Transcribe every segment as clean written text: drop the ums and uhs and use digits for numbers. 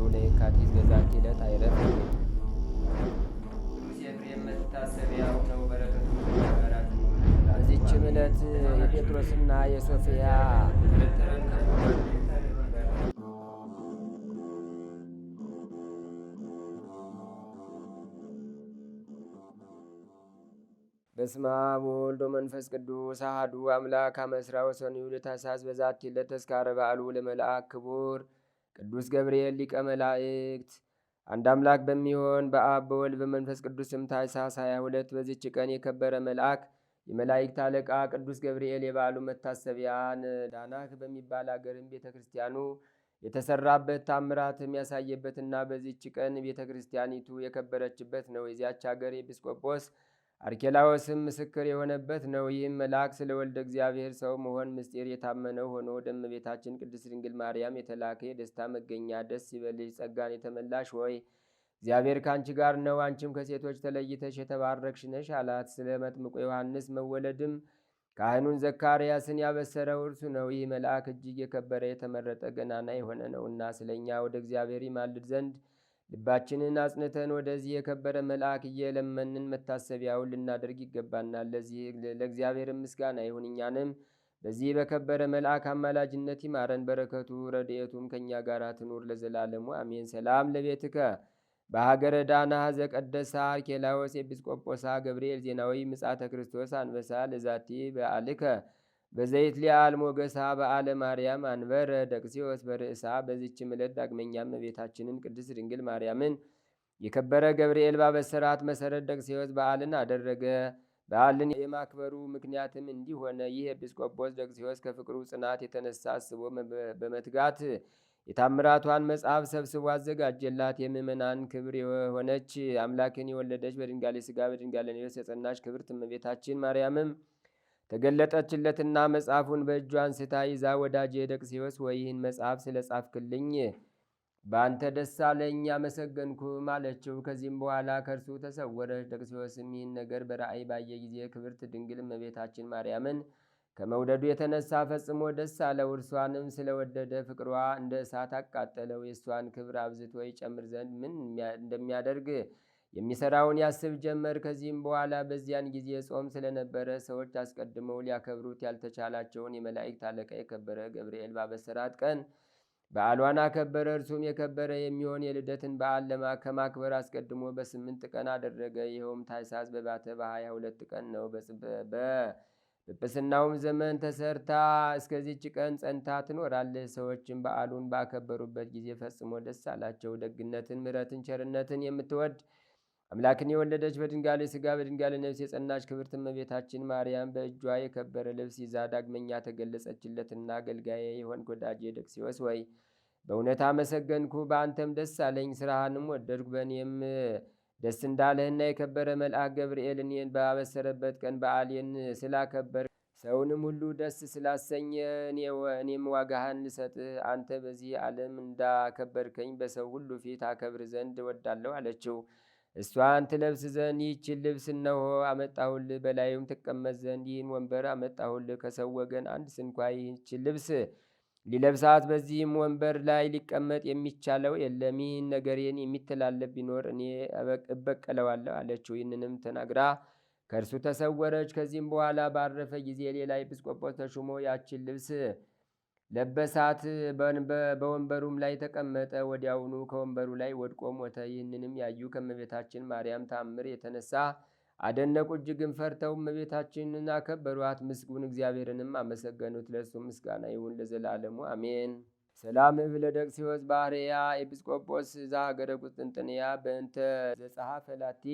ለየካቲት በዛቲ ዕለት አይረፍ። ቅዱስ ኤፍሬም መታሰቢያው ነው። በረከቱ በዚችም ዕለት የጴጥሮስና የሶፊያ በስመ አብ ወወልድ ወመንፈስ ቅዱስ አሐዱ አምላክ አመ ዕስራ ወሰኑይ ለታኅሣሥ በዛቲ ዕለት ተስካረ በዓሉ ለመልአክ ክቡር ቅዱስ ገብርኤል ሊቀ መላእክት። አንድ አምላክ በሚሆን በአብ በወልድ በመንፈስ ቅዱስም ታኅሣሥ 22 በዚች ቀን የከበረ መልአክ የመላእክት አለቃ ቅዱስ ገብርኤል የበዓሉ መታሰቢያን ዳናህ በሚባል አገርም ቤተ ክርስቲያኑ የተሰራበት ታምራትም ያሳየበትና በዚች ቀን ቤተ ክርስቲያኒቱ የከበረችበት ነው። የዚያች አገር ኤጲስቆጶስ አርኬላዎስም ምስክር የሆነበት ነው። ይህም መልአክ ስለ ወልደ እግዚአብሔር ሰው መሆን ምስጢር የታመነው ሆኖ ወደ እመቤታችን ቅድስት ድንግል ማርያም የተላከ የደስታ መገኛ ደስ ይበልሽ፣ ጸጋን የተመላሽ ሆይ እግዚአብሔር ከአንቺ ጋር ነው፣ አንቺም ከሴቶች ተለይተሽ የተባረክሽ ነሽ አላት። ስለ መጥምቁ ዮሐንስ መወለድም ካህኑን ዘካርያስን ያበሰረው እርሱ ነው። ይህ መልአክ እጅግ የከበረ የተመረጠ ገናና የሆነ ነውና ስለ እኛ ወደ እግዚአብሔር ይማልድ ዘንድ ልባችንን አጽንተን ወደዚህ የከበረ መልአክ እየለመንን መታሰቢያውን ልናደርግ ይገባናል። ለእግዚአብሔር ምስጋና ይሁን። እኛንም በዚህ በከበረ መልአክ አማላጅነት ይማረን። በረከቱ ረድኤቱም ከእኛ ጋር ትኑር ለዘላለሙ አሜን። ሰላም ለቤትከ በሀገረ ዳና ዘቀደሳ አርኬላዎስ ኤጲስቆጶሳ ገብርኤል ዜናዊ ምጻተ ክርስቶስ አንበሳ ለዛቲ በአልከ በዘይት ሊያል ሞገሳ በዓለ ማርያም አንበረ ደቅሲዎስ በርእሳ። በዚች ዕለት ዳግመኛም እመቤታችንን ቅድስት ድንግል ማርያምን የከበረ ገብርኤል ባበሰራት መሰረት ደቅሲዎስ በዓልን አደረገ። በዓልን የማክበሩ ምክንያትም እንዲህ ሆነ። ይህ ኤጲስቆጶስ ደቅሲዎስ ከፍቅሩ ጽናት የተነሳ አስቦ በመትጋት የታምራቷን መጽሐፍ ሰብስቦ አዘጋጀላት። የምእመናን ክብር የሆነች አምላክን የወለደች በድንጋሌ ሥጋ በድንጋሌ ነፍስ የጸናች ክብርት እመቤታችን ማርያምም ተገለጠችለትና መጽሐፉን በእጇ አንስታ ይዛ ወዳጄ ደቅሲዎስ ወይ ይህን መጽሐፍ ስለ ጻፍክልኝ በአንተ ደስ አለኝ አመሰገንኩም አለችው። ከዚህም በኋላ ከእርሱ ተሰወረች። ደቅሲዎስም ይህን ነገር በራእይ ባየ ጊዜ ክብርት ድንግል እመቤታችን ማርያምን ከመውደዱ የተነሳ ፈጽሞ ደስ አለው። እርሷንም ስለወደደ ፍቅሯ እንደ እሳት አቃጠለው። የእሷን ክብር አብዝቶ ይጨምር ዘንድ ምን እንደሚያደርግ የሚሰራውን ያስብ ጀመር። ከዚህም በኋላ በዚያን ጊዜ ጾም ስለነበረ ሰዎች አስቀድመው ሊያከብሩት ያልተቻላቸውን የመላእክት አለቃ የከበረ ገብርኤል ባበሰራት ቀን በዓሏን አከበረ። እርሱም የከበረ የሚሆን የልደትን በዓል ከማክበር አስቀድሞ በ8 ቀን አደረገ። ይኸውም ታኅሣሥ በባተ በ22 ቀን ነው። በጵጵስናውም ዘመን ተሰርታ እስከዚች ቀን ጸንታ ትኖራለች። ሰዎችም በዓሉን ባከበሩበት ጊዜ ፈጽሞ ደስ አላቸው። ደግነትን፣ ምሕረትን፣ ቸርነትን የምትወድ አምላክን የወለደች በድንጋሌ ሥጋ በድንጋሌ ነፍስ የጸናች ክብርት እመቤታችን ማርያም በእጇ የከበረ ልብስ ይዛ ዳግመኛ ተገለጸችለትና አገልጋዬ የሆንክ ወዳጄ ደቅሲዎስ ወይ በእውነት አመሰገንኩ፣ በአንተም ደስ አለኝ፣ ስራህንም ወደድኩ። በእኔም ደስ እንዳለህና የከበረ መልአክ ገብርኤል እኔን ባበሰረበት ቀን በዓሌን ስላከበር ሰውንም ሁሉ ደስ ስላሰኘ እኔም ዋጋህን ልሰጥህ አንተ በዚህ ዓለም እንዳከበርከኝ በሰው ሁሉ ፊት አከብር ዘንድ እወዳለሁ አለችው። እሷን ትለብስ ዘንድ ይህችን ልብስ እነሆ አመጣሁልህ፣ በላዩም ትቀመጥ ዘንድ ይህን ወንበር አመጣሁልህ። ከሰው ወገን አንድ ስንኳ ይህችን ልብስ ሊለብሳት በዚህም ወንበር ላይ ሊቀመጥ የሚቻለው የለም። ይህን ነገሬን የሚተላለፍ ቢኖር እኔ እበቀለዋለሁ አለችው። ይህንንም ተናግራ ከእርሱ ተሰወረች። ከዚህም በኋላ ባረፈ ጊዜ ሌላ ኤጲስቆጶስ ተሹሞ ያችን ልብስ ለበሳት። በወንበሩም ላይ ተቀመጠ። ወዲያውኑ ከወንበሩ ላይ ወድቆ ሞተ። ይህንንም ያዩ ከእመቤታችን ማርያም ታምር የተነሳ አደነቁ። እጅግም ፈርተው እመቤታችንን አከበሯት። ምስጉን እግዚአብሔርንም አመሰገኑት። ለእርሱም ምስጋና ይሁን ለዘላለሙ አሜን። ሰላም እብል ለደቅሲዎስ ባህርያ ኤጲስቆጶስ ዘሀገረ ቁስጥንጥንያ በእንተ ዘጸሐፈ ላቲ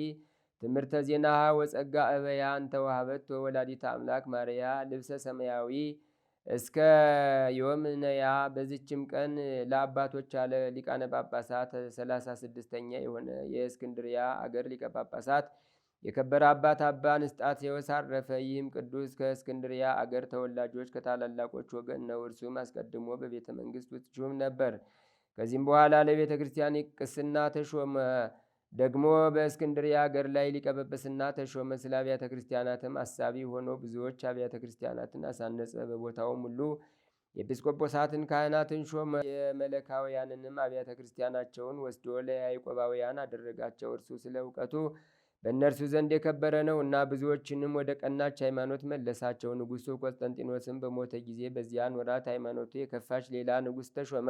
ትምህርተ ዜና ወጸጋ እበያ እንተ ወሀበቶ ወላዲተ አምላክ ማርያ ልብሰ ሰማያዊ እስከ ዮምነያ። በዚችም ቀን ለአባቶች አለ ሊቃነ ጳጳሳት 36ኛ የሆነ የእስክንድሪያ አገር ሊቀ ጳጳሳት የከበረ አባት አባ ንስጣሴዎስ አረፈ። ይህም ቅዱስ ከእስክንድሪያ አገር ተወላጆች ከታላላቆች ወገን ነው። እርሱም አስቀድሞ በቤተ መንግሥት ውስጥ ሹም ነበር። ከዚህም በኋላ ለቤተ ክርስቲያን ቅስና ተሾመ። ደግሞ በእስክንድርያ አገር ላይ ሊቀ ጵጵስና ተሾመ። ስለ አብያተ ክርስቲያናትም አሳቢ ሆኖ ብዙዎች አብያተ ክርስቲያናትን አሳነጸ። በቦታውም ሁሉ ኤጲስቆጶሳትን ካህናትን ሾመ። የመለካውያንንም አብያተ ክርስቲያናቸውን ወስዶ ለያዕቆባውያን አደረጋቸው። እርሱ ስለ እውቀቱ በእነርሱ ዘንድ የከበረ ነው እና ብዙዎችንም ወደ ቀናች ሃይማኖት መለሳቸው። ንጉሡ ቆስጠንጢኖስም በሞተ ጊዜ በዚያን ወራት ሃይማኖቱ የከፋች ሌላ ንጉሥ ተሾመ።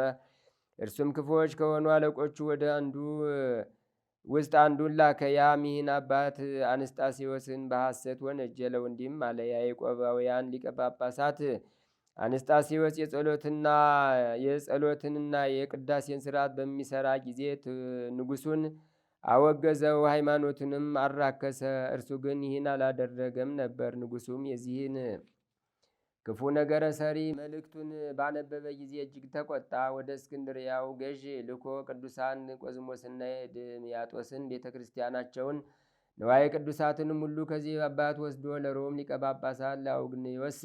እርሱም ክፉዎች ከሆኑ አለቆቹ ወደ አንዱ ውስጥ አንዱን ላከ። ያም ይህን አባት አንስጣሴዎስን በሐሰት ወነጀለው፣ እንዲህም አለ። የያዕቆባውያን ሊቀ ጳጳሳት አንስጣሴዎስ የጸሎትንና የቅዳሴን ስርዓት በሚሰራ ጊዜ ንጉሡን አወገዘው፣ ሃይማኖቱንም አራከሰ። እርሱ ግን ይህን አላደረገም ነበር። ንጉሡም የዚህን ክፉ ነገረ ሰሪ መልእክቱን ባነበበ ጊዜ እጅግ ተቆጣ። ወደ እስክንድርያው ገዥ ልኮ ቅዱሳን ቆዝሞስና ድምያጦስን ቤተ ክርስቲያናቸውን ንዋየ ቅዱሳትንም ሁሉ ከዚህ አባት ወስዶ ለሮም ሊቀ ጳጳሳት ለአውግንዮስ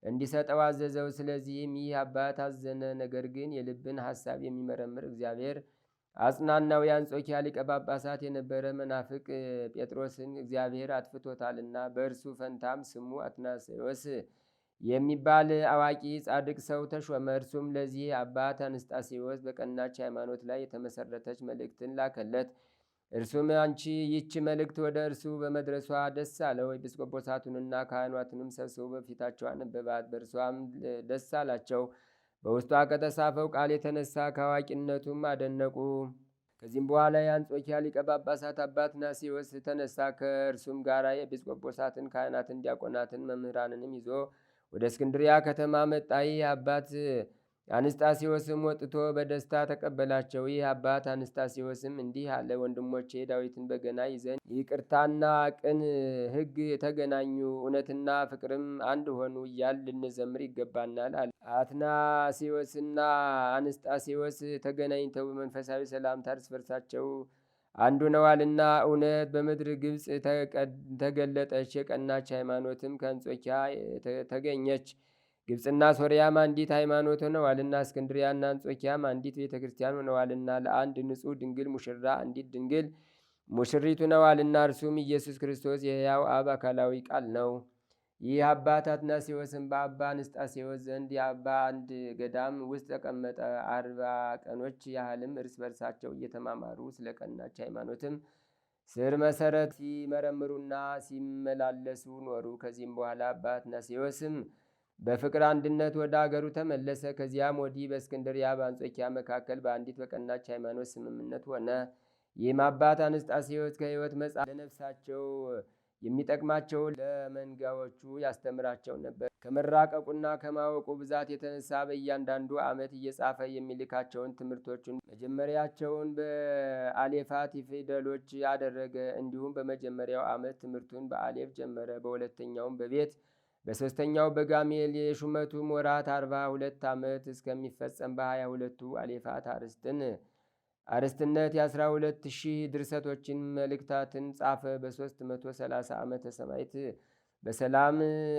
እንዲሰጠው አዘዘው። ስለዚህም ይህ አባት አዘነ። ነገር ግን የልብን ሐሳብ የሚመረምር እግዚአብሔር አጽናናው። የአንጾኪያ ሊቀ ጳጳሳት የነበረ መናፍቅ ጴጥሮስን እግዚአብሔር አጥፍቶታልና በእርሱ ፈንታም ስሙ አትናስዮስ የሚባል አዋቂ ጻድቅ ሰው ተሾመ። እርሱም ለዚህ አባት አንስጣሴዎስ በቀናች ሃይማኖት ላይ የተመሰረተች መልእክትን ላከለት። እርሱም ይህች መልእክት ወደ እርሱ በመድረሷ ደስ አለው። ኤጲስቆጶሳቱንና ካህናቱንም ሰብስቦ በፊታቸው አነበባት። በእርሷም ደስ አላቸው። በውስጧ ከተጻፈው ቃል የተነሳ ከአዋቂነቱም አደነቁ። ከዚህም በኋላ የአንጾኪያ ሊቀ ጳጳሳት አባት ናሲዎስ ተነሳ። ከእርሱም ጋር የኤጲስቆጶሳትን ካህናትን፣ ዲያቆናትን፣ መምህራንንም ይዞ ወደ እስክንድሪያ ከተማ መጣ። ይህ አባት አንስጣሴዎስም ወጥቶ በደስታ ተቀበላቸው። ይህ አባት አንስጣሴዎስም እንዲህ አለ። ወንድሞቼ ዳዊትን በገና ይዘን ይቅርታና ቅን ሕግ የተገናኙ እውነትና ፍቅርም አንድ ሆኑ እያል ልንዘምር ይገባናል አለ። አትናሲዎስና አንስጣሴዎስ ተገናኝተው በመንፈሳዊ ሰላምታ እርስ በርሳቸው አንዱ ነዋልና እውነት በምድር ግብፅ ተገለጠች። የቀናች ሃይማኖትም ከአንጾኪያ ተገኘች። ግብፅና ሶርያም አንዲት ሃይማኖት ሆነዋልና እስክንድሪያና አንጾኪያም አንዲት ቤተ ክርስቲያን ሆነዋልና ለአንድ ንጹሕ ድንግል ሙሽራ አንዲት ድንግል ሙሽሪት ሆነዋልና እርሱም ኢየሱስ ክርስቶስ የሕያው አብ አካላዊ ቃል ነው። ይህ አባት አትናሲዎስም በአባ አንስጣሴዎስ ዘንድ የአባ አንድ ገዳም ውስጥ ተቀመጠ። 40 ቀኖች ያህልም እርስ በርሳቸው እየተማማሩ ስለ ቀናች ሃይማኖትም ስር መሰረት ሲመረምሩና ሲመላለሱ ኖሩ። ከዚህም በኋላ አባ አትናሲዎስም በፍቅር አንድነት ወደ አገሩ ተመለሰ። ከዚያም ወዲህ በእስክንድርያ በአንጾኪያ መካከል በአንዲት በቀናች ሃይማኖት ስምምነት ሆነ። ይህም አባት አንስጣሴዎስ ከሕይወት መጽሐፍ ለነፍሳቸው የሚጠቅማቸውን ለመንጋዎቹ ያስተምራቸው ነበር። ከመራቀቁና ከማወቁ ብዛት የተነሳ በእያንዳንዱ ዓመት እየጻፈ የሚልካቸውን ትምህርቶቹን መጀመሪያቸውን በአሌፋት ፊደሎች አደረገ። እንዲሁም በመጀመሪያው ዓመት ትምህርቱን በአሌፍ ጀመረ። በሁለተኛውም በቤት በሦስተኛው በጋሜል የሹመቱም ወራት 42 ዓመት እስከሚፈጸም በ22ቱ አሌፋት አርስትነት የ12,000 ድርሰቶችን መልእክታትን ጻፈ። በ330 ዓመተ ሰማዕት በሰላም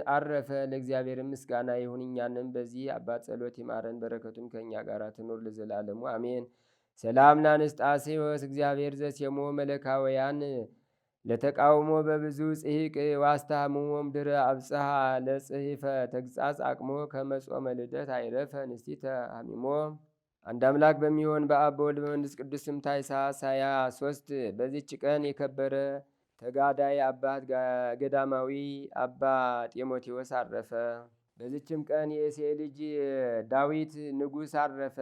አረፈ። ለእግዚአብሔር ምስጋና ይሁን፣ እኛንም በዚህ አባት ጸሎት ይማረን፣ በረከቱም ከእኛ ጋር ትኖር ለዘላለሙ አሜን። ሰላም ለአንስጣሴዎስ እግዚአብሔር ዘሴሞ መለካውያን ለተቃውሞ በብዙ ጽሕቅ ዋስታምሞም ድረ አብጽሐ ለጽሕፈ ተግጻጽ አቅሞ ከመጾመ ልደት አይረፈ ንስቲተ ሐሚሞ። አንድ አምላክ በሚሆን በአብ በወልድ በመንፈስ ቅዱስ ስም ታኅሳስ 23 በዚች ቀን የከበረ ተጋዳይ አባት ገዳማዊ አባ ጢሞቴዎስ አረፈ። በዚችም ቀን የእሴይ ልጅ ዳዊት ንጉሥ አረፈ።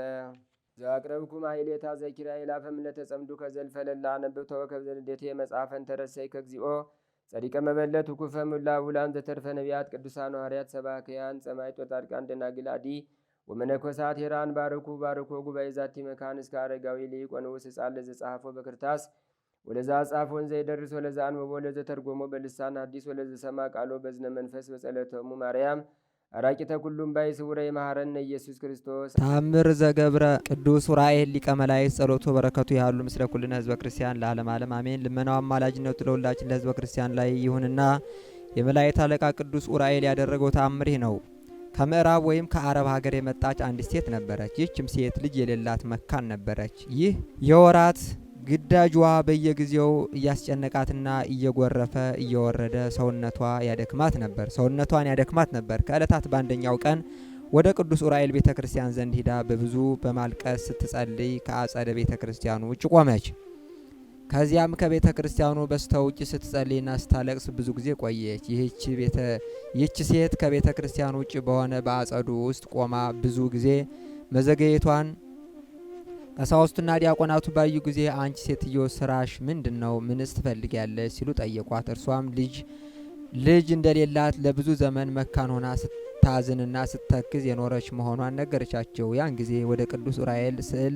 ዘአቅረብኩ ማሕሌታ ዘኪራ ይላፈም ለተጸምዱ ከዘልፈለላ ነብብ ተወከብ ዘንዴቴ መጽሐፈን ተረሰይ ከግዚኦ ጸዲቀ መበለት ውኩፈ ሙላቡላን ዘተርፈ ነቢያት ቅዱሳን ሐዋርያት ሰባክያን ጸማይት ወጻድቃን ደናግል አዲ ወመነኮሳት ሄራን ባርኩ ጉባኤ ዛቲ መካን እስከ አረጋዊ ሊቅ ወንዑስ ሕፃን ለዘጸሐፎ በክርታስ ወለዛ ጻፎን ዘይደርስ ወለዛ አንበቦ ለዘተርጎሞ በልሳን አዲስ ወለዘ ሰማ ቃሎ በዝነ መንፈስ በጸለተሙ ማርያም አራቂተ ኩሉም ባይ ስውረ የማሐረነ ኢየሱስ ክርስቶስ። ታምር ዘገብረ ቅዱስ ኡራኤል ሊቀ መላእክት ጸሎቱ በረከቱ ያሉ ምስለ ኩልነ ህዝበ ክርስቲያን ለዓለም ዓለም አሜን። ልመናው አማላጅነቱ ለሁላችን ለህዝበ ክርስቲያን ላይ ይሁንና የመላእክት አለቃ ቅዱስ ኡራኤል ያደረገው ታምር ይህ ነው። ከምዕራብ ወይም ከአረብ ሀገር የመጣች አንዲት ሴት ነበረች። ይህችም ሴት ልጅ የሌላት መካን ነበረች። ይህ የወራት ግዳጇ በየጊዜው እያስጨነቃትና እየጎረፈ እየወረደ ሰውነቷን ያደክማት ነበር። ከዕለታት በአንደኛው ቀን ወደ ቅዱስ ኡራኤል ቤተ ክርስቲያን ዘንድ ሂዳ በብዙ በማልቀስ ስትጸልይ ከአጸደ ቤተ ክርስቲያኑ ውጭ ቆመች። ከዚያም ከቤተ ክርስቲያኑ በስተውጭ ስትጸልይና ስታለቅስ ብዙ ጊዜ ቆየች። ይህች ሴት ከቤተ ክርስቲያኑ ውጭ በሆነ በአጸዱ ውስጥ ቆማ ብዙ ጊዜ መዘገየቷን ቀሳውስቱና ዲያቆናቱ ባዩ ጊዜ አንቺ ሴትዮ ስራሽ ምንድን ነው? ምንስ ትፈልጊያለሽ? ሲሉ ጠየቋት። እርሷም ልጅ እንደሌላት ለብዙ ዘመን መካን ሆና ስታዝንና ስተክዝ የኖረች መሆኗን ነገረቻቸው። ያን ጊዜ ወደ ቅዱስ ኡራኤል ስዕል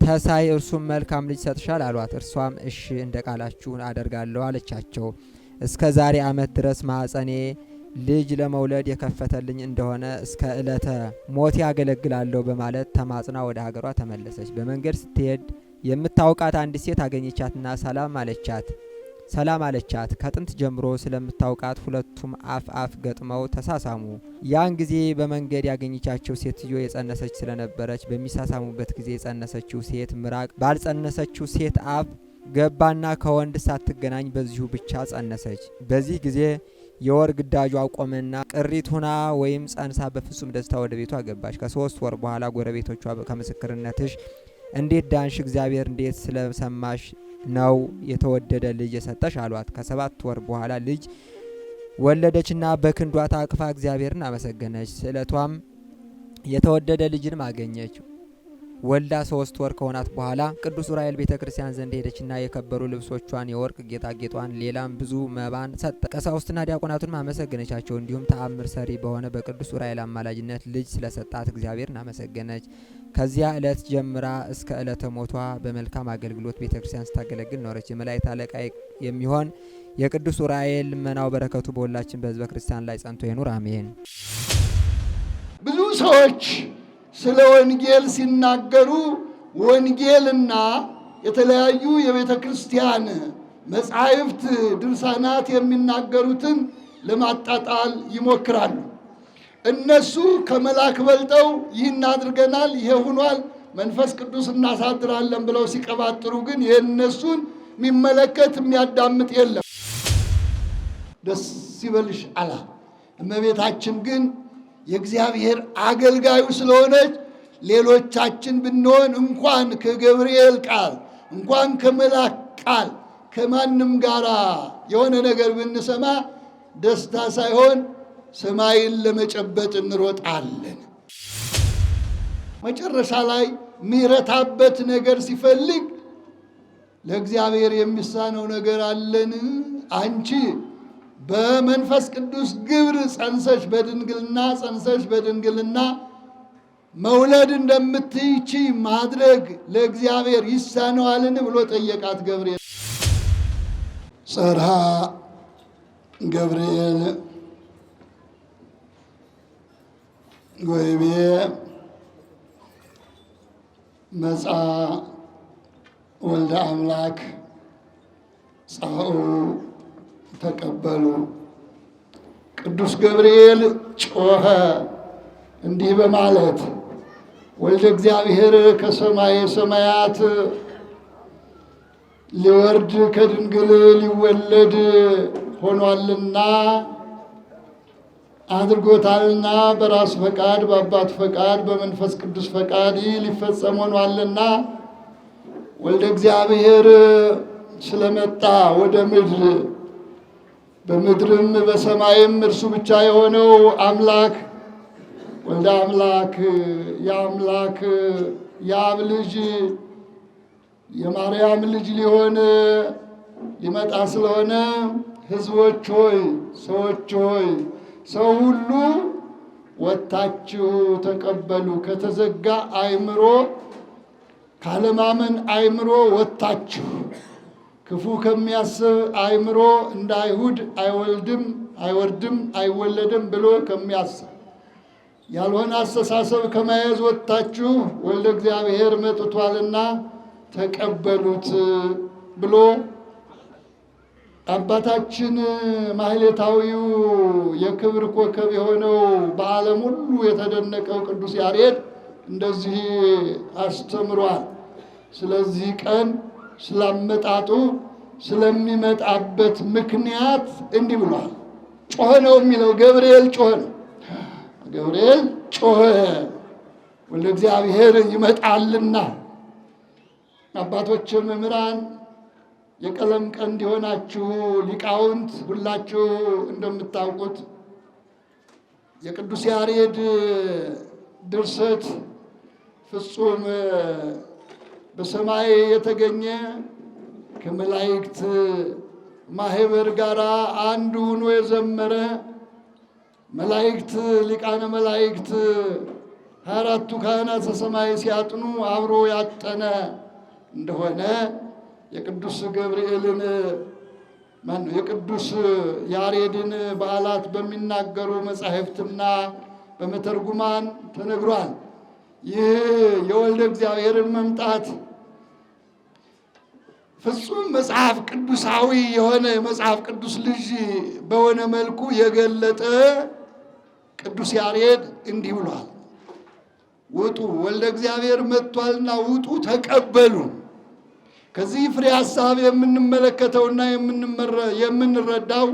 ተሳይ እርሱም መልካም ልጅ ሰጥሻል አሏት። እርሷም እሺ እንደ ቃላችሁ አደርጋለሁ አለቻቸው። እስከ ዛሬ ዓመት ድረስ ማኅፀኔ ልጅ ለመውለድ የከፈተልኝ እንደሆነ እስከ ዕለተ ሞት ያገለግላለሁ በማለት ተማጽና ወደ ሀገሯ ተመለሰች። በመንገድ ስትሄድ የምታውቃት አንዲት ሴት አገኘቻትና ሰላም አለቻት። ከጥንት ጀምሮ ስለምታውቃት ሁለቱም አፍ ገጥመው ተሳሳሙ። ያን ጊዜ በመንገድ ያገኘቻቸው ሴትዮ የጸነሰች ስለነበረች በሚሳሳሙበት ጊዜ የጸነሰችው ሴት ምራቅ ባልጸነሰችው ሴት አፍ ገባና ከወንድ ሳትገናኝ በዚሁ ብቻ ጸነሰች። በዚህ ጊዜ የወር ግዳጇ ቆመና ቅሪት ሁና ወይም ጸንሳ በፍጹም ደስታ ወደ ቤቷ ገባች። ከ3 ወር በኋላ ጎረቤቶቿ ከምስክርነትሽ እንዴት ዳንሽ? እግዚአብሔር እንዴት ስለሰማሽ ነው የተወደደ ልጅ የሰጠሽ አሏት። ከ7 ወር በኋላ ልጅ ወለደችና በክንዷ ታቅፋ እግዚአብሔርን አመሰገነች። ስዕለቷም የተወደደ ልጅንም አገኘች። ወልዳ 3 ወር ከሆናት በኋላ ቅዱስ ኡራኤል ቤተ ክርስቲያን ዘንድ ሄደችና የከበሩ ልብሶቿን፣ የወርቅ ጌጣጌጧን፣ ሌላም ብዙ መባን ሰጠ። ቀሳውስትና ዲያቆናቱንም አመሰገነቻቸው። እንዲሁም ተአምር ሰሪ በሆነ በቅዱስ ኡራኤል አማላጅነት ልጅ ስለሰጣት እግዚአብሔርን አመሰገነች። ከዚያ ዕለት ጀምራ እስከ ዕለተ ሞቷ በመልካም አገልግሎት ቤተ ክርስቲያን ስታገለግል ኖረች። የመላእክት አለቃ የሚሆን የቅዱስ ኡራኤል ልመናው በረከቱ በሁላችን በሕዝበ ክርስቲያን ላይ ጸንቶ ይኑር አሜን። ብዙ ሰዎች ስለ ወንጌል ሲናገሩ ወንጌልና የተለያዩ የቤተ ክርስቲያን መጻሕፍት ድርሳናት የሚናገሩትን ለማጣጣል ይሞክራሉ። እነሱ ከመላክ በልጠው ይህን አድርገናል፣ ይሄ ሆኗል፣ መንፈስ ቅዱስ እናሳድራለን ብለው ሲቀባጥሩ ግን የእነሱን የሚመለከት የሚያዳምጥ የለም። ደስ ይበልሽ አላ እመቤታችን ግን የእግዚአብሔር አገልጋዩ ስለሆነች ሌሎቻችን ብንሆን እንኳን ከገብርኤል ቃል እንኳን ከመላክ ቃል ከማንም ጋራ የሆነ ነገር ብንሰማ ደስታ ሳይሆን ሰማይን ለመጨበጥ እንሮጣለን። መጨረሻ ላይ የሚረታበት ነገር ሲፈልግ ለእግዚአብሔር የሚሳነው ነገር አለን? አንቺ በመንፈስ ቅዱስ ግብር ጸንሰሽ በድንግልና መውለድ እንደምትይቺ ማድረግ ለእግዚአብሔር ይሳነዋልን ብሎ ጠየቃት ገብርኤል። ጸርሃ ገብርኤል ወይቤ መጻ ወልደ አምላክ ጻኡ ተቀበሉ። ቅዱስ ገብርኤል ጮኸ እንዲህ በማለት ወልደ እግዚአብሔር ከሰማየ ሰማያት ሊወርድ ከድንግል ሊወለድ ሆኗልና አድርጎታልና በራሱ ፈቃድ በአባቱ ፈቃድ በመንፈስ ቅዱስ ፈቃድ ሊፈጸም ሆኗልና ወልደ እግዚአብሔር ስለመጣ ወደ ምድር በምድርም በሰማይም እርሱ ብቻ የሆነው አምላክ ወልደ አምላክ የአምላክ የአብ ልጅ የማርያም ልጅ ሊመጣ ስለሆነ ሕዝቦች ሆይ ሰዎች ሆይ ሰው ሁሉ ወጥታችሁ ተቀበሉ። ከተዘጋ አእምሮ ካለማመን አእምሮ ወጥታችሁ ክፉ ከሚያስብ አእምሮ እንደ አይሁድ አይወርድም አይወለድም ብሎ ከሚያስብ ያልሆነ አስተሳሰብ ከመያዝ ወጥታችሁ ወልደ እግዚአብሔር መጥቷልና ተቀበሉት ብሎ አባታችን ማህሌታዊው የክብር ኮከብ የሆነው በዓለም ሁሉ የተደነቀው ቅዱስ ያሬድ እንደዚህ አስተምሯል። ስለዚህ ቀን ስላመጣጡ ስለሚመጣበት ምክንያት እንዲህ ብሏል። ጮኸ ነው የሚለው ገብርኤል ጮኸ ነው። ገብርኤል ጮኸ፣ ወልደ እግዚአብሔር ይመጣልና። አባቶች መምህራን፣ የቀለም ቀንድ የሆናችሁ ሊቃውንት ሁላችሁ እንደምታውቁት የቅዱስ ያሬድ ድርሰት ፍጹም በሰማይ የተገኘ ከመላእክት ማህበር ጋር አንድ ሆኖ የዘመረ መላእክት ሊቃነ መላእክት 24ቱ ካህናተ ሰማይ ሲያጥኑ አብሮ ያጠነ እንደሆነ የቅዱስ ገብርኤልን የቅዱስ ያሬድን በዓላት በሚናገሩ መጻሕፍትና በመተርጉማን ተነግሯል። ይህ የወልደ እግዚአብሔርን መምጣት ፍጹም መጽሐፍ ቅዱሳዊ የሆነ መጽሐፍ ቅዱስ ልጅ በሆነ መልኩ የገለጠ ቅዱስ ያሬድ እንዲህ ብሏል። ውጡ፣ ወልደ እግዚአብሔር መጥቷልና ውጡ፣ ተቀበሉ። ከዚህ ፍሬ ሐሳብ የምንመለከተውና የምንረዳው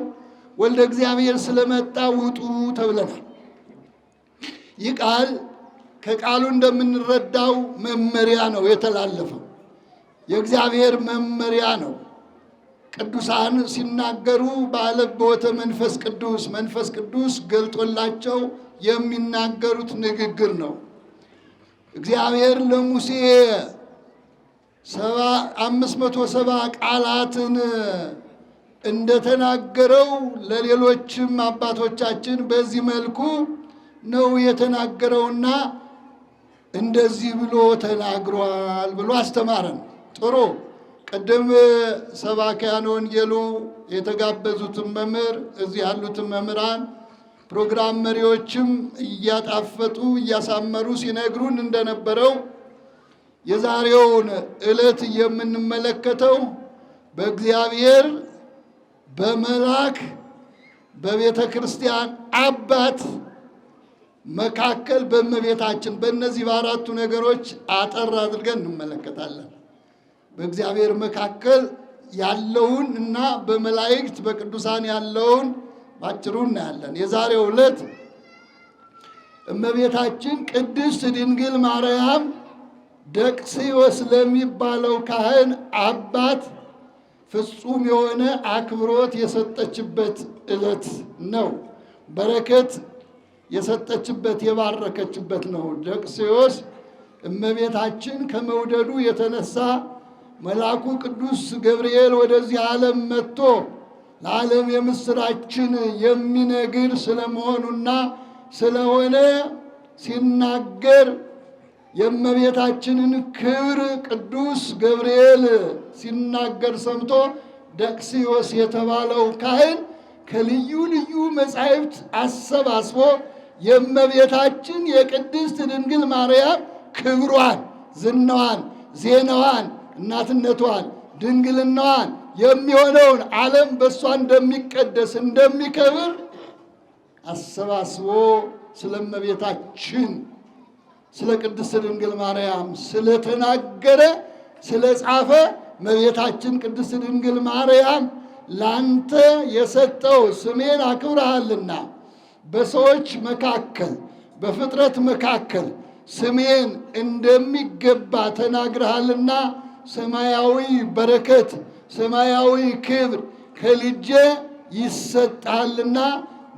ወልደ እግዚአብሔር ስለመጣ ውጡ ተብለናል። ይህ ቃል ከቃሉ እንደምንረዳው መመሪያ ነው የተላለፈው። የእግዚአብሔር መመሪያ ነው። ቅዱሳን ሲናገሩ ባለቦተ መንፈስ ቅዱስ ገልጦላቸው የሚናገሩት ንግግር ነው። እግዚአብሔር ለሙሴ 570 ቃላትን እንደተናገረው ለሌሎችም አባቶቻችን በዚህ መልኩ ነው የተናገረውና እንደዚህ ብሎ ተናግሯል ብሎ አስተማረን። ጥሩ። ቅድም ሰባክያነ ወንጌሉ የተጋበዙትን መምህር እዚህ ያሉትን መምህራን ፕሮግራም መሪዎችም እያጣፈጡ እያሳመሩ ሲነግሩን እንደነበረው የዛሬውን ዕለት የምንመለከተው በእግዚአብሔር በመልአክ በቤተ ክርስቲያን አባት መካከል በእመቤታችን በእነዚህ በአራቱ ነገሮች አጠር አድርገን እንመለከታለን። በእግዚአብሔር መካከል ያለውን እና በመላእክት በቅዱሳን ያለውን ባጭሩ እናያለን። የዛሬው ዕለት እመቤታችን ቅድስት ድንግል ማርያም ደቅስዮስ ለሚባለው ካህን አባት ፍጹም የሆነ አክብሮት የሰጠችበት ዕለት ነው። በረከት የሰጠችበት የባረከችበት ነው። ደቅስዮስ እመቤታችን ከመውደዱ የተነሳ መልአኩ ቅዱስ ገብርኤል ወደዚህ ዓለም መጥቶ ለዓለም የምስራችን የሚነግር ስለመሆኑና ስለሆነ ሲናገር የእመቤታችንን ክብር ቅዱስ ገብርኤል ሲናገር ሰምቶ ደቅስዮስ የተባለው ካህን ከልዩ ልዩ መጻሕፍት አሰባስቦ የእመቤታችን የቅድስት ድንግል ማርያም ክብሯን፣ ዝናዋን፣ ዜናዋን፣ እናትነቷን፣ ድንግልናዋን የሚሆነውን ዓለም በእሷ እንደሚቀደስ እንደሚከብር አሰባስቦ ስለ እመቤታችን ስለ ቅድስት ድንግል ማርያም ስለተናገረ ስለጻፈ እመቤታችን ቅድስት ድንግል ማርያም ላንተ የሰጠው ስሜን አክብረሃልና በሰዎች መካከል በፍጥረት መካከል ስሜን እንደሚገባ ተናግረሃልና ሰማያዊ በረከት ሰማያዊ ክብር ከልጄ ይሰጣልና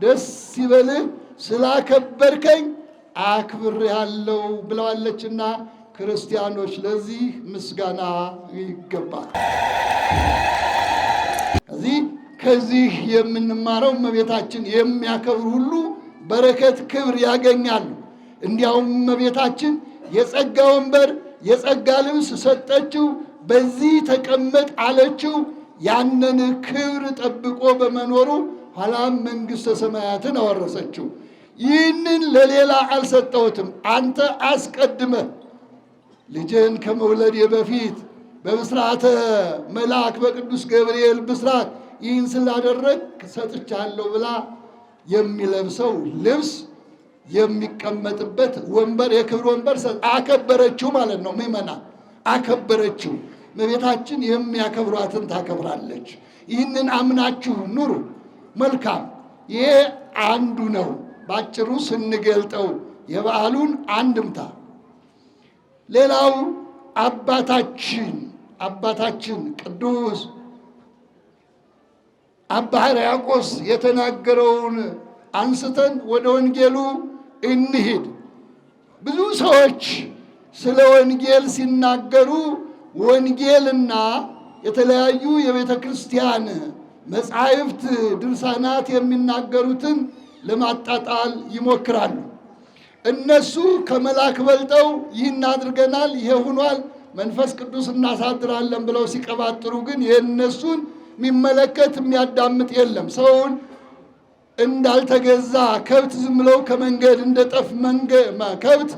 ደስ ይበልህ፣ ስላከበርከኝ አክብሬሃለሁ ብለዋለችና ክርስቲያኖች ለዚህ ምስጋና ይገባል። ከዚህ የምንማረው እመቤታችን የሚያከብሩ ሁሉ በረከት ክብር ያገኛሉ። እንዲያውም እመቤታችን የጸጋ ወንበር የጸጋ ልብስ ሰጠችው፣ በዚህ ተቀመጥ አለችው። ያንን ክብር ጠብቆ በመኖሩ ኋላም መንግሥተ ሰማያትን አወረሰችው። ይህንን ለሌላ አልሰጠሁትም፣ አንተ አስቀድመህ ልጅን ከመውለድ በፊት በብስራተ መልአክ በቅዱስ ገብርኤል ብስራት ይህን ስላደረግ ሰጥቻለሁ ብላ የሚለብሰው ልብስ የሚቀመጥበት ወንበር የክብር ወንበር አከበረችው ማለት ነው። ምእመናን አከበረችው። እመቤታችን የሚያከብሯትን ታከብራለች። ይህንን አምናችሁ ኑሩ። መልካም። ይሄ አንዱ ነው። ባጭሩ ስንገልጠው የበዓሉን አንድምታ። ሌላው አባታችን ቅዱስ አባ ሕርያቆስ የተናገረውን አንስተን ወደ ወንጌሉ እንሂድ። ብዙ ሰዎች ስለ ወንጌል ሲናገሩ ወንጌልና የተለያዩ የቤተ ክርስቲያን መጻሕፍት ድርሳናት የሚናገሩትን ለማጣጣል ይሞክራሉ። እነሱ ከመላክ በልጠው ይህን አድርገናል፣ ይሄ ሆኗል፣ መንፈስ ቅዱስ እናሳድራለን ብለው ሲቀባጥሩ ግን የእነሱን የሚመለከት የሚያዳምጥ የለም። ሰውን እንዳልተገዛ ከብት ዝም ብለው ከመንገድ እንደጠፍ ከብት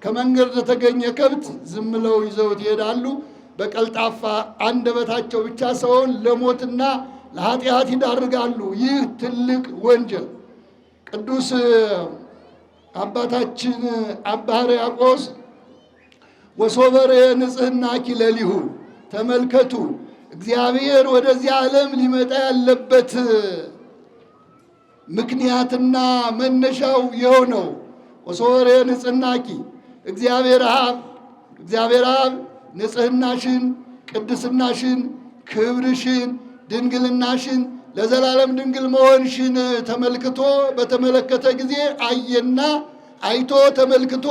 ከመንገድ የተገኘ ከብት ዝም ብለው ይዘውት ይሄዳሉ። በቀልጣፋ አንደበታቸው ብቻ ሰውን ለሞትና ለኃጢአት ይዳርጋሉ። ይህ ትልቅ ወንጀል። ቅዱስ አባታችን አባ ሕርያቆስ ወሶበሬ ንጽሕና ኪለሊሁ፣ ተመልከቱ እግዚአብሔር ወደዚህ ዓለም ሊመጣ ያለበት ምክንያትና መነሻው የሆነው ወሶበሬ ንጽሕናኪ፣ እግዚአብሔር አብ ንጽሕናሽን፣ ቅድስናሽን፣ ክብርሽን፣ ድንግልናሽን፣ ለዘላለም ድንግል መሆንሽን በተመለከተ ጊዜ አየና አይቶ ተመልክቶ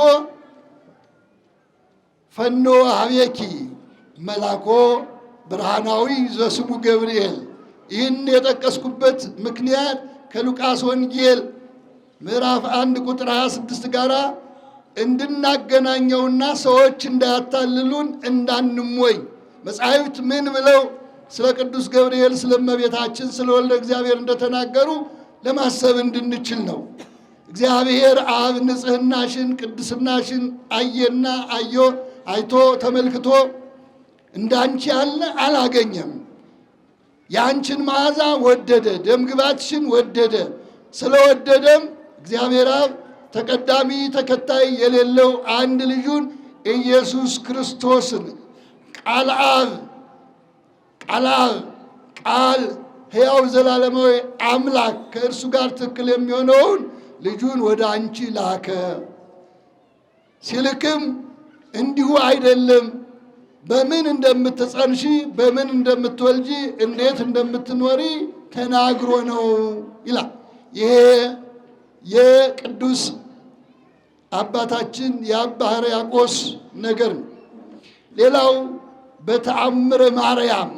ፈኖ ሀቤኪ መላኮ ብርሃናዊ ዘስሙ ገብርኤል። ይህን የጠቀስኩበት ምክንያት ከሉቃስ ወንጌል ምዕራፍ 1 ቁጥር 26 ጋር እንድናገናኘውና ሰዎች እንዳያታልሉን እንዳንሞኝ መጻሕፍት ምን ብለው ስለ ቅዱስ ገብርኤል ስለ እመቤታችን ስለ ወልደ እግዚአብሔር እንደተናገሩ ለማሰብ እንድንችል ነው። እግዚአብሔር አብ ንጽሕናሽን ቅድስናሽን አየና አይቶ ተመልክቶ እንዳንቺ ያለ አላገኘም። የአንቺን መዓዛ ወደደ፣ ደምግባትሽን ወደደ። ስለወደደም እግዚአብሔር አብ ተቀዳሚ ተከታይ የሌለው አንድ ልጁን ኢየሱስ ክርስቶስን ቃል ሕያው ዘላለማዊ አምላክ ከእርሱ ጋር ትክክል የሚሆነውን ልጁን ወደ አንቺ ላከ። ሲልክም እንዲሁ አይደለም፣ በምን እንደምትጸንሺ፣ በምን እንደምትወልጂ፣ እንዴት እንደምትኖሪ ተናግሮ ነው ይላል። ይሄ የቅዱስ አባታችን የአባ ሕርያቆስ ነገር ነው። ሌላው በተአምረ ማርያም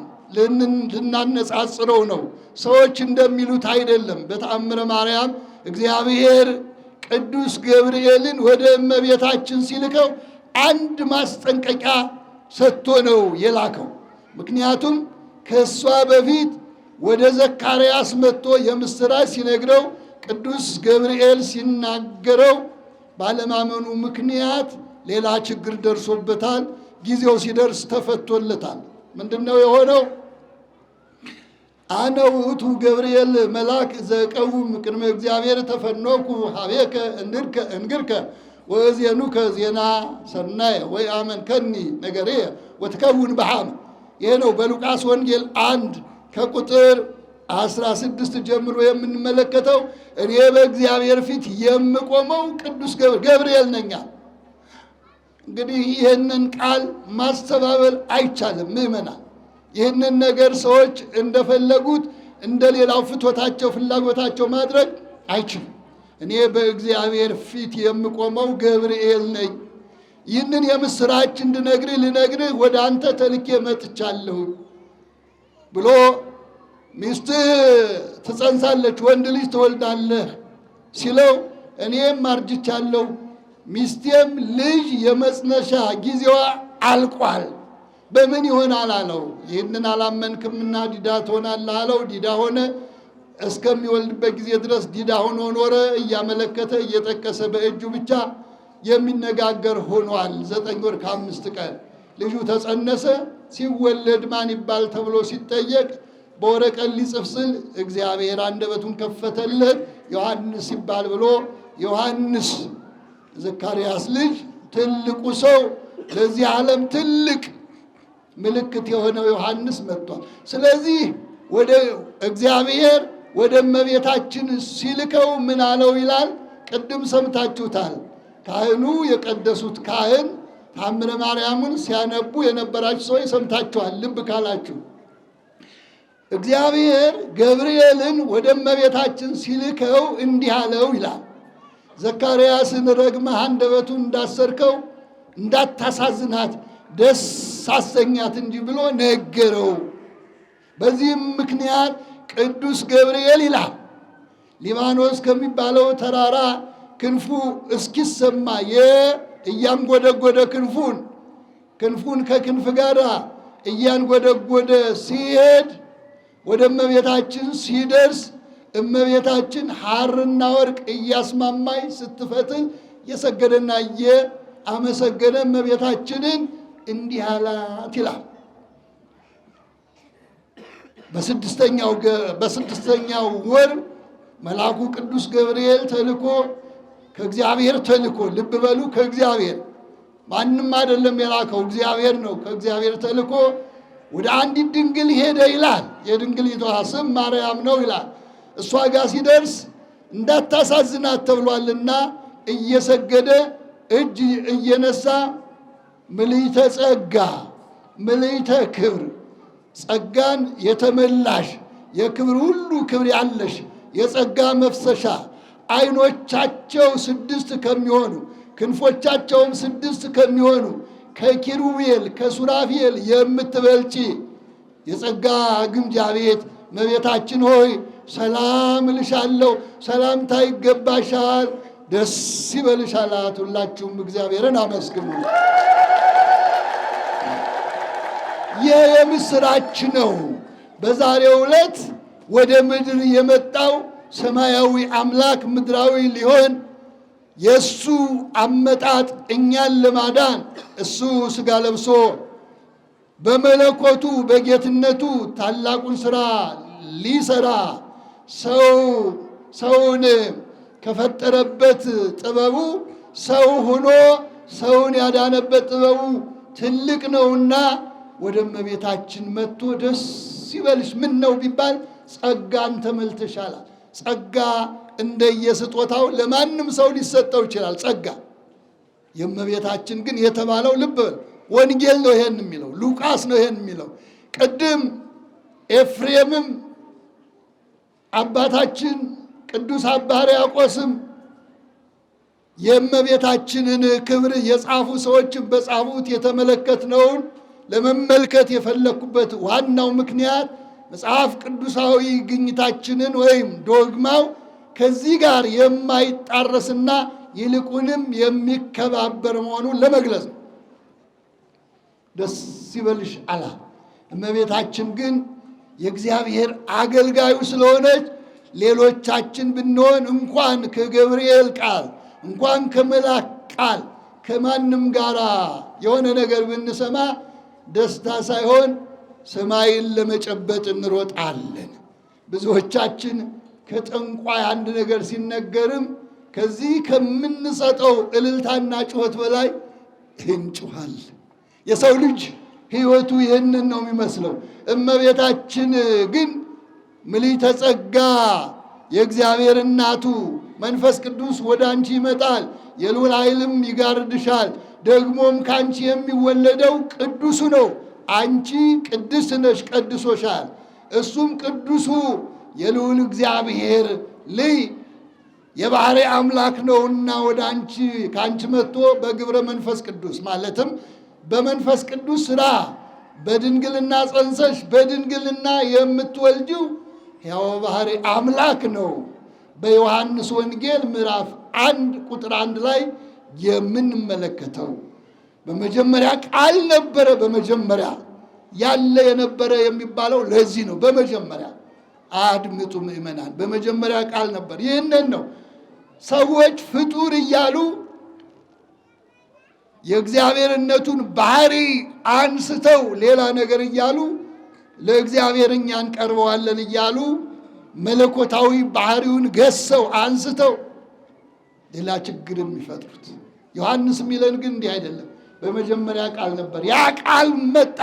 ልናነጻጽረው ነው። ሰዎች እንደሚሉት አይደለም። በተአምረ ማርያም እግዚአብሔር ቅዱስ ገብርኤልን ወደ እመቤታችን ሲልከው አንድ ማስጠንቀቂያ ሰጥቶ ነው የላከው። ምክንያቱም ከእሷ በፊት ወደ ዘካርያስ መጥቶ የምስራች ሲነግረው ቅዱስ ገብርኤል ሲናገረው ባለማመኑ ምክንያት ሌላ ችግር ደርሶበታል። ጊዜው ሲደርስ ተፈቶለታል። ምንድነው የሆነው? አነ ውእቱ ገብርኤል መልአክ ዘቀውም ቅድመ እግዚአብሔር ተፈኖኩ ሀቤከ እንግርከ ወእዜኑከ ዜና ሰናየ ወይ አመንከኒ ነገሬ ወትከውን በሐም። ይሄ ነው በሉቃስ ወንጌል 1 ከቁጥር 16 ጀምሮ የምንመለከተው። እኔ በእግዚአብሔር ፊት የምቆመው ቅዱስ ገብርኤል ነኝ። እንግዲህ ይህንን ቃል ማስተባበል አይቻልም ምእመናን። ይህንን ነገር ሰዎች እንደፈለጉት እንደሌላው ፍትወታቸው ፍላጎታቸው ማድረግ አይችሉም። እኔ በእግዚአብሔር ፊት የምቆመው ገብርኤል ነኝ። ይህንን የምስራች ልነግርህ ወደ አንተ ተልኬ መጥቻለሁ ብሎ ሚስትህ ትጸንሳለች፣ ወንድ ልጅ ትወልዳለህ ሲለው እኔም አርጅቻለሁ፣ ሚስቴም ልጅ የመጽነሻ ጊዜዋ አልቋል፣ በምን ይሆናል አለው። ይህንን አላመንክምና ዲዳ ትሆናለህ አለው። ዲዳ ሆነ። እስከሚወልድበት ጊዜ ድረስ ዲዳ ሆኖ ኖረ። እያመለከተ እየጠቀሰ በእጁ ብቻ የሚነጋገር ሆኗል። 9 ወር ከ5 ቀን ልጁ ተጸነሰ። ሲወለድ ማን ይባል ተብሎ ሲጠየቅ በወረቀት ሊጽፍ ስል እግዚአብሔር አንደበቱን ከፈተለት። ዮሐንስ ይባል ብሎ ዮሐንስ ዘካርያስ ልጅ ትልቁ ሰው ለዚህ ዓለም ትልቅ ምልክት የሆነው ዮሐንስ መጥቷል። ስለዚህ ወደ እግዚአብሔር ወደ እመቤታችን ሲልከው ምን አለው ይላል። ቅድም ሰምታችሁታል። ካህኑ የቀደሱት ካህን ታምረ ማርያምን ሲያነቡ የነበራችሁ ሰዎች ሰምታችኋል። ልብ ካላችሁ እግዚአብሔር ገብርኤልን ወደ እመቤታችን ሲልከው እንዲህ አለው ይላል። ዘካርያስን ረግመህ አንደበቱን እንዳሰርከው እንዳታሳዝናት ደስ አሰኛት እንጂ ብሎ ነገረው። በዚህም ምክንያት ቅዱስ ገብርኤል ይላል ሊባኖስ ከሚባለው ተራራ ክንፉ እስኪሰማ እያንጎደጎደ ክንፉን ከክንፍ ጋር እያንጎደጎደ ሲሄድ ወደ እመቤታችን ሲደርስ እመቤታችን ሐርና ወርቅ እያስማማይ ስትፈትል የሰገደና አመሰገነ እመቤታችንን እንዲህ አላት ይላል። በስድስተኛው ወር መልአኩ ቅዱስ ገብርኤል ተልኮ ከእግዚአብሔር ተልኮ፣ ልብ በሉ ከእግዚአብሔር ማንም አይደለም የላከው እግዚአብሔር ነው። ከእግዚአብሔር ተልኮ ወደ አንዲት ድንግል ሄደ ይላል። የድንግሊቷ ስም ማርያም ነው ይላል። እሷ ጋር ሲደርስ እንዳታሳዝናት ተብሏልና እየሰገደ እጅ እየነሳ ምልዕተ ጸጋ ምልዕተ ክብር ጸጋን የተመላሽ የክብር ሁሉ ክብር ያለሽ የጸጋ መፍሰሻ ዓይኖቻቸው 6 ከሚሆኑ ክንፎቻቸውም 6 ከሚሆኑ ከኪሩቤል ከሱራፌል የምትበልጪ የጸጋ ግምጃ ቤት እመቤታችን ሆይ ሰላም እልሻለሁ፣ ሰላምታ ይገባሻል፣ ደስ ይበልሽ አላት። ሁላችሁም እግዚአብሔርን አመስግኑ። ይህ የምስራች ነው። በዛሬው ዕለት ወደ ምድር የመጣው ሰማያዊ አምላክ ምድራዊ ሊሆን የእሱ አመጣጥ እኛን ለማዳን እሱ ሥጋ ለብሶ በመለኮቱ በጌትነቱ ታላቁን ሥራ ሊሰራ ሰውን ከፈጠረበት ጥበቡ ሰው ሆኖ ሰውን ያዳነበት ጥበቡ ትልቅ ነውና ወደ እመቤታችን መጥቶ ደስ ይበልሽ ምን ነው ቢባል ጸጋን ተመልተሻል። ጸጋ እንደየስጦታው ለማንም ሰው ሊሰጠው ይችላል። ጸጋ የእመቤታችን ግን የተባለው ልብ ወንጌል ነው ይሄን የሚለው፣ ሉቃስ ነው ይሄን የሚለው። ቅድም ኤፍሬምም አባታችን ቅዱስ አባ ሕርያቆስም የእመቤታችንን ክብር የጻፉ ሰዎችን በጻፉት የተመለከትነውን ለመመልከት የፈለኩበት ዋናው ምክንያት መጽሐፍ ቅዱሳዊ ግኝታችንን ወይም ዶግማው ከዚህ ጋር የማይጣረስና ይልቁንም የሚከባበር መሆኑን ለመግለጽ ነው። ደስ ይበልሽ አላት። እመቤታችን ግን የእግዚአብሔር አገልጋዩ ስለሆነች ሌሎቻችን ብንሆን እንኳን ከገብርኤል ቃል እንኳን ከመላክ ቃል ከማንም ጋር የሆነ ነገር ብንሰማ ደስታ ሳይሆን ሰማይን ለመጨበጥ እንሮጣለን። ብዙዎቻችን ከጠንቋይ አንድ ነገር ሲነገርም ከዚህ ከምንሰጠው እልልታና ጩኸት በላይ እንጩኻል። የሰው ልጅ ሕይወቱ ይህንን ነው የሚመስለው። እመቤታችን ግን ምልዕተ ጸጋ የእግዚአብሔር እናቱ መንፈስ ቅዱስ ወደ አንቺ ይመጣል፣ የልዑል ኃይልም ይጋርድሻል፣ ደግሞም ከአንቺ የሚወለደው ቅዱሱ ነው፣ አንቺ ቅድስት ነሽ ቀድሶሻል፣ እሱም ቅዱሱ የልዑል እግዚአብሔር ልጅ የባሕርይ አምላክ ነውና ወደ አንቺ ከአንቺ መጥቶ በግብረ መንፈስ ቅዱስ ማለትም በመንፈስ ቅዱስ ሥራ በድንግልና ጸንሰሽ በድንግልና የምትወልጂው ሕያው ባሕርይ አምላክ ነው። በዮሐንስ ወንጌል ምዕራፍ 1 ቁጥር 1 ላይ የምንመለከተው በመጀመሪያ ቃል ነበረ፣ በመጀመሪያ ያለ የነበረ የሚባለው ለዚህ ነው። በመጀመሪያ አድምጡ ምእመናን፣ በመጀመሪያ ቃል ነበር። ይህንን ነው ሰዎች ፍጡር እያሉ የእግዚአብሔርነቱን ባሕርይ አንስተው ሌላ ነገር እያሉ ለእግዚአብሔር እኛ እንቀርበዋለን እያሉ መለኮታዊ ባሕርዩን ገሰው አንስተው ሌላ ችግር የሚፈጥሩት። ዮሐንስ የሚለን ግን እንዲህ አይደለም። በመጀመሪያ ቃል ነበር። ያ ቃል መጣ።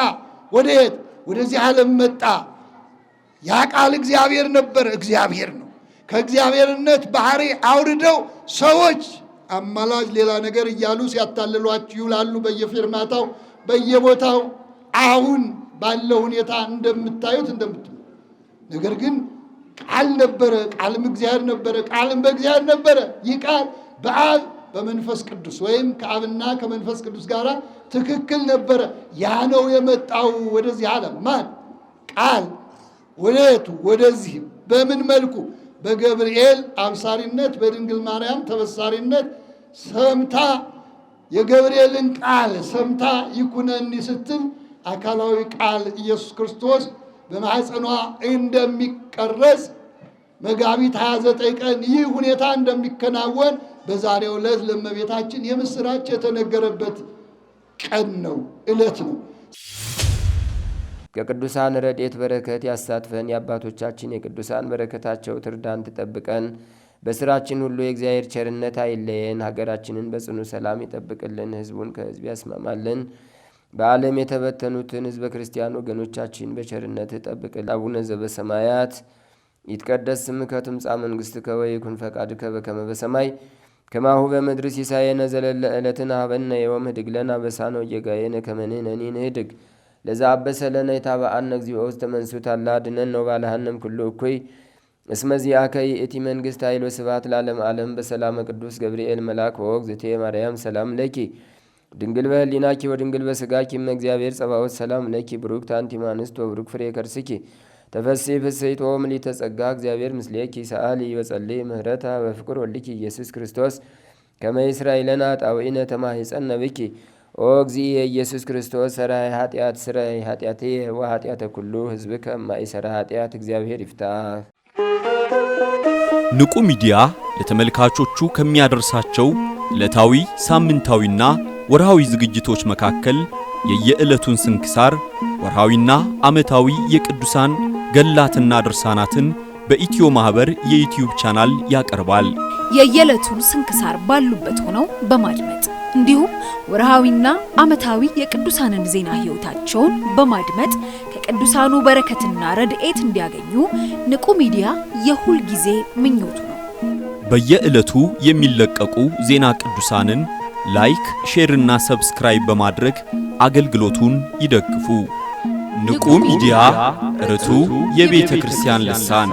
ወዴት? ወደዚህ ዓለም መጣ። ያ ቃል እግዚአብሔር ነበር፣ እግዚአብሔር ነው። ከእግዚአብሔርነት ባሕርይ አውርደው ሰዎች አማላጅ ሌላ ነገር እያሉ ሲያታልሏችሁ ይውላሉ በየፊርማታው በየቦታው አሁን ባለው ሁኔታ እንደምታዩት ነገር ግን ቃል ነበረ፣ ቃልም እግዚአብሔር ነበረ፣ ቃልም በእግዚአብሔር ነበረ። ይህ ቃል በአብ በመንፈስ ቅዱስ ወይም ከአብና ከመንፈስ ቅዱስ ጋር ትክክል ነበረ። ያ ነው የመጣው ወደዚህ ዓለም። ማን? ቃል። ወዴቱ? ወደዚህ። በምን መልኩ? በገብርኤል አብሳሪነት በድንግል ማርያም ተበሳሪነት ሰምታ የገብርኤልን ቃል ሰምታ ይኩነኒ ስትል አካላዊ ቃል ኢየሱስ ክርስቶስ በማኅፀኗ እንደሚቀረጽ መጋቢት 29 ቀን ይህ ሁኔታ እንደሚከናወን በዛሬው ዕለት ለእመቤታችን የምስራች የተነገረበት ቀን ነው፣ ዕለት ነው። ከቅዱሳን ረድኤት በረከት ያሳትፈን። የአባቶቻችን የቅዱሳን በረከታቸው ትርዳን ትጠብቀን። በስራችን ሁሉ የእግዚአብሔር ቸርነት አይለየን። ሀገራችንን በጽኑ ሰላም ይጠብቅልን፣ ሕዝቡን ከሕዝብ ያስማማልን። በዓለም የተበተኑትን ሕዝበ ክርስቲያን ወገኖቻችን በቸርነት ጠብቅልን። አቡነ ዘበሰማያት ይትቀደስ ስምከ ትምጻእ መንግሥትከ ወይኩን ፈቃድከ በከመ በሰማይ ከማሁ በምድር ሲሳየነ ዘለለ ዕለትነ ሀበነ ዮም ህድግ ለነ አበሳነ ወጌጋየነ ከመ ንሕነኒ ንህድግ ለዘአበሰለነ የታበአነ እግዚኦ ውስተ መንሱት አላ ድነን ነው ባልሃንም ኩሉ እኩይ እስመ ዚአከ ይእቲ መንግሥት ኃይል ወስብሐት ለዓለመ ዓለም። በሰላመ ቅዱስ ገብርኤል መልአክ ወእግዝእትየ ማርያም ሰላም ለኪ ድንግል በህሊናኪ ወድንግል በስጋኪ እመ እግዚአብሔር ጸባኦት ሰላም ለኪ ብሩክት አንቲ እምአንስት ወብሩክ ፍሬ ከርስኪ ተፈሥሒ ፍሥሕት ወምልዕተ ጸጋ እግዚአብሔር ምስሌኪ ሰአሊ ወጸልይ ምህረታ በፍቅር ወልኪ ኢየሱስ ክርስቶስ ከመ ይስራኤለነ ኃጣውኢነ ተማኅፀነ ብኪ ኦ እግዚእ ኢየሱስ ክርስቶስ ሠራይ ኃጢአት ሥራይ ኃጢአትየ ወኃጢአተ ኩሉ ሕዝብ ከማይሠራ ኃጢአት እግዚአብሔር ይፍታ። ንቁ ሚዲያ ለተመልካቾቹ ከሚያደርሳቸው ዕለታዊ ሳምንታዊና ወርሃዊ ዝግጅቶች መካከል የየዕለቱን ስንክሳር ወርሃዊና ዓመታዊ የቅዱሳን ገላትና ድርሳናትን በኢትዮ ማህበር የዩቲዩብ ቻናል ያቀርባል። የየዕለቱን ስንክሳር ባሉበት ሆነው በማድመጥ እንዲሁም ወርሃዊና ዓመታዊ የቅዱሳንን ዜና ሕይወታቸውን በማድመጥ ከቅዱሳኑ በረከትና ረድኤት እንዲያገኙ ንቁ ሚዲያ የሁል ጊዜ ምኞቱ ነው። በየዕለቱ የሚለቀቁ ዜና ቅዱሳንን ላይክ፣ ሼር እና ሰብስክራይብ በማድረግ አገልግሎቱን ይደግፉ። ንቁ ሚዲያ ርቱ የቤተ ክርስቲያን ልሳን